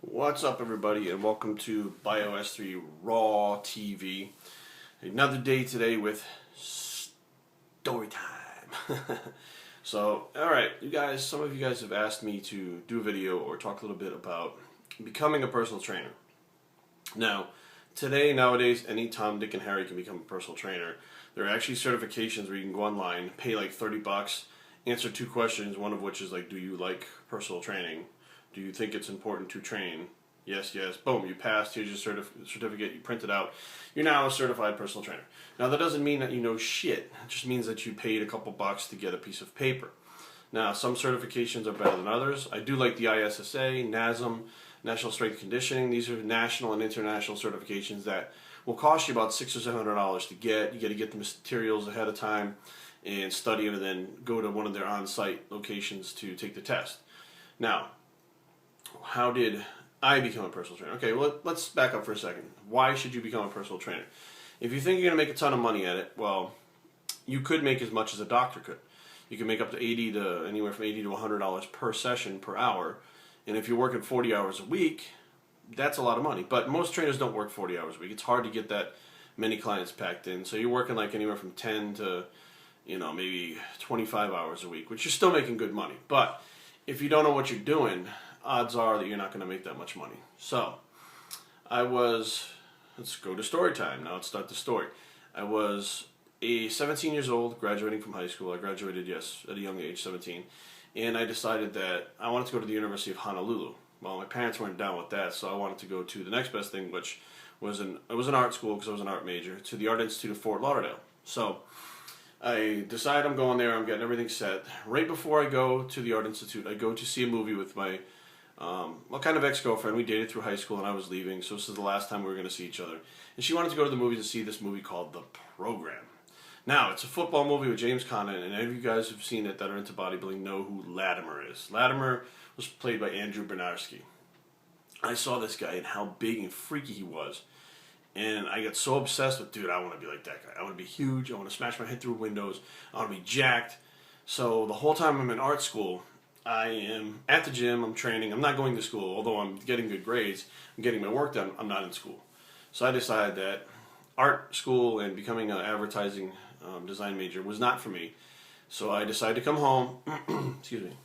What's up, everybody, and welcome to BioS3 Raw TV. Another day today with story time. So, alright, you guys, some of you guys have asked me to do a video or talk a little bit about becoming a personal trainer. Now, nowadays, any Tom, Dick, and Harry can become a personal trainer. There are actually certifications where you can go online, pay like $30, answer 2 questions, one of which is like, do you like personal training? Do you think it's important to train? Yes, yes. Boom, you passed. Here's your certificate. You print it out. You're now a certified personal trainer. Now, that doesn't mean that you know shit. It just means that you paid a couple bucks to get a piece of paper. Now, some certifications are better than others. I do like the ISSA, NASM, National Strength Conditioning. These are national and international certifications that will cost you about $600 or $700 to get. You got to get the materials ahead of time and study it, and then go to one of their on-site locations to take the test. Now, how did I become a personal trainer? Okay, well, let's back up for a second. Why should you become a personal trainer? If you think you're going to make a ton of money at it, well, you could make as much as a doctor could. You can make up to anywhere from $80 to $100 per session per hour. And if you're working 40 hours a week, that's a lot of money. But most trainers don't work 40 hours a week. It's hard to get that many clients packed in. So you're working like anywhere from 10 to, maybe 25 hours a week, which you're still making good money. But if you don't know what you're doing, odds are that you're not going to make that much money. So, let's go to story time. Now let's start the story. I was 17 years old, graduating from high school. I graduated, yes, at a young age, 17. And I decided that I wanted to go to the University of Honolulu. Well, my parents weren't down with that, so I wanted to go to the next best thing, which was an art school, because I was an art major, to the Art Institute of Fort Lauderdale. So, I decide I'm going there, I'm getting everything set. Right before I go to the Art Institute, I go to see a movie with my kind of ex-girlfriend. We dated through high school and I was leaving, so this is the last time we were going to see each other. And she wanted to go to the movies to see this movie called The Program. Now, it's a football movie with James Conner, and any of you guys who've seen it that are into bodybuilding know who Latimer is. Latimer was played by Andrew Bernarski. I saw this guy and how big and freaky he was. And I got so obsessed with, dude, I want to be like that guy. I want to be huge. I want to smash my head through windows. I want to be jacked. So the whole time I'm in art school, I am at the gym, I'm training, I'm not going to school, although I'm getting good grades, I'm getting my work done, I'm not in school. So I decided that art school and becoming an advertising design major was not for me. So I decided to come home, excuse me,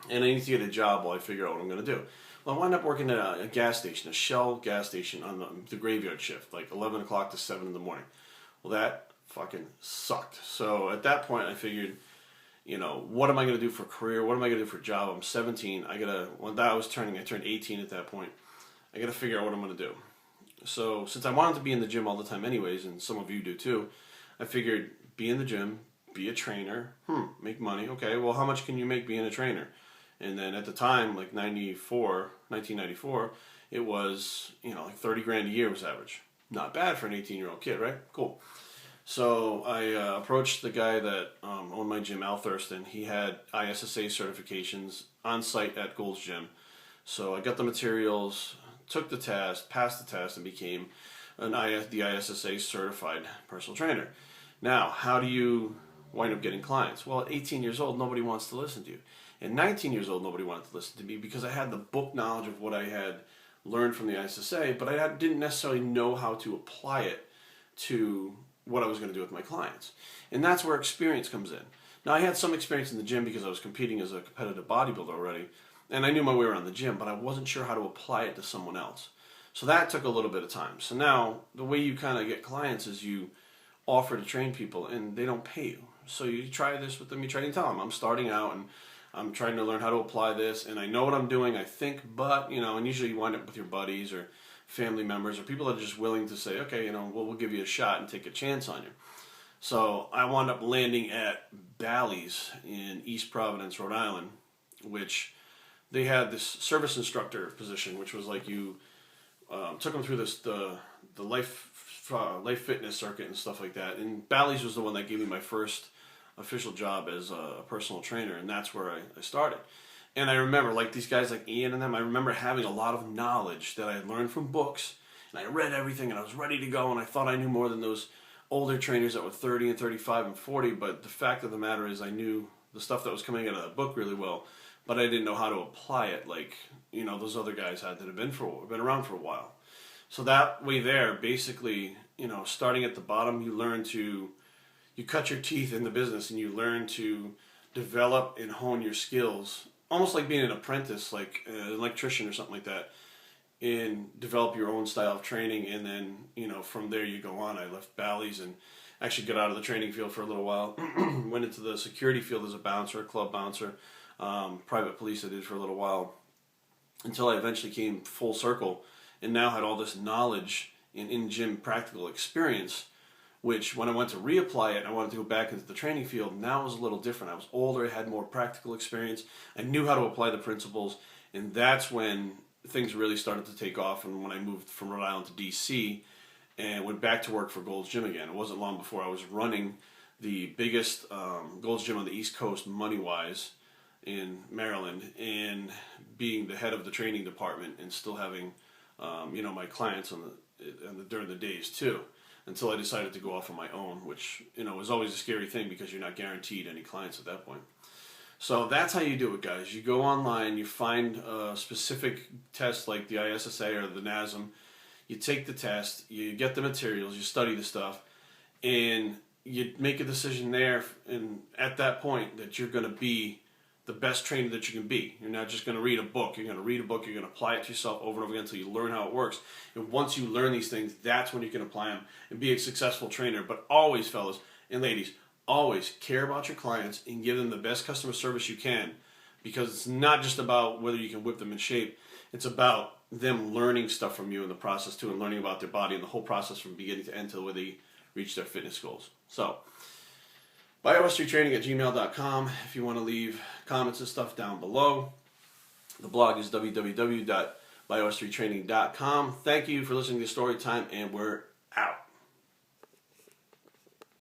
and I need to get a job while I figure out what I'm going to do. Well, I wound up working at a gas station, a Shell gas station on the graveyard shift, like 11 o'clock to 7 in the morning. Well, that fucking sucked. So at that point I figured, what am I going to do for a career? What am I going to do for a job? I'm 17. I turned 18 at that point. I got to figure out what I'm going to do. So since I wanted to be in the gym all the time anyways, and some of you do too, I figured be in the gym, be a trainer, make money. Okay, well, how much can you make being a trainer? And then at the time, like 1994, it was, like 30 grand a year was average. Not bad for an 18-year-old kid, right? Cool. So I approached the guy that owned my gym, Al Thurston. He had ISSA certifications on site at Gold's Gym. So I got the materials, took the test, passed the test, and became the ISSA certified personal trainer. Now, how do you wind up getting clients? Well, at 18 years old, nobody wants to listen to you. At 19 years old, nobody wanted to listen to me because I had the book knowledge of what I had learned from the ISSA, but I didn't necessarily know how to apply it to what I was going to do with my clients. And that's where experience comes in. Now, I had some experience in the gym because I was competing as a competitive bodybuilder already, and I knew my way around the gym, but I wasn't sure how to apply it to someone else. So that took a little bit of time. So now, the way you kind of get clients is you offer to train people, and they don't pay you. So you try this with them, you try to tell them, I'm starting out, and I'm trying to learn how to apply this, and I know what I'm doing, I think, but, and usually you wind up with your buddies, or family members, or people that are just willing to say, okay, we'll give you a shot and take a chance on you. So I wound up landing at Bally's in East Providence, Rhode Island, which they had this service instructor position, which was like you took them through the life fitness circuit and stuff like that. And Bally's was the one that gave me my first official job as a personal trainer, and that's where I started. And I remember, like these guys like Ian and them, I remember having a lot of knowledge that I had learned from books, and I read everything, and I was ready to go, and I thought I knew more than those older trainers that were 30 and 35 and 40, but the fact of the matter is I knew the stuff that was coming out of that book really well, but I didn't know how to apply it like, those other guys had that have been around for a while. So that way there, basically, starting at the bottom, you cut your teeth in the business and you learn to develop and hone your skills, almost like being an apprentice, like an electrician or something like that, and develop your own style of training. And then, from there you go on. I left Bally's and actually got out of the training field for a little while. Went into the security field as a bouncer, a club bouncer, private police I did for a little while, until I eventually came full circle and now had all this knowledge and in-gym practical experience, which when I went to reapply it, I wanted to go back into the training field. Now it was a little different. I was older, I had more practical experience, I knew how to apply the principles, and that's when things really started to take off. And when I moved from Rhode Island to DC and went back to work for Gold's Gym again, it wasn't long before I was running the biggest Gold's Gym on the East Coast money-wise in Maryland, and being the head of the training department, and still having my clients during the days too, until I decided to go off on my own, which was always a scary thing because you're not guaranteed any clients at that point. So that's how you do it, guys. You go online, you find a specific test like the ISSA or the NASM, you take the test, you get the materials, you study the stuff, and you make a decision there, and at that point that you're going to be the best trainer that you can be. You're not just going to read a book. You're going to read a book. You're going to apply it to yourself over and over again until you learn how it works. And once you learn these things, that's when you can apply them and be a successful trainer. But always, fellas and ladies, always care about your clients and give them the best customer service you can, because it's not just about whether you can whip them in shape. It's about them learning stuff from you in the process too, and learning about their body and the whole process from beginning to end till where they reach their fitness goals. So, BioS3Training@gmail.com if you want to leave comments and stuff down below. The blog is www.bios3training.com. Thank you for listening to Story Time, and we're out.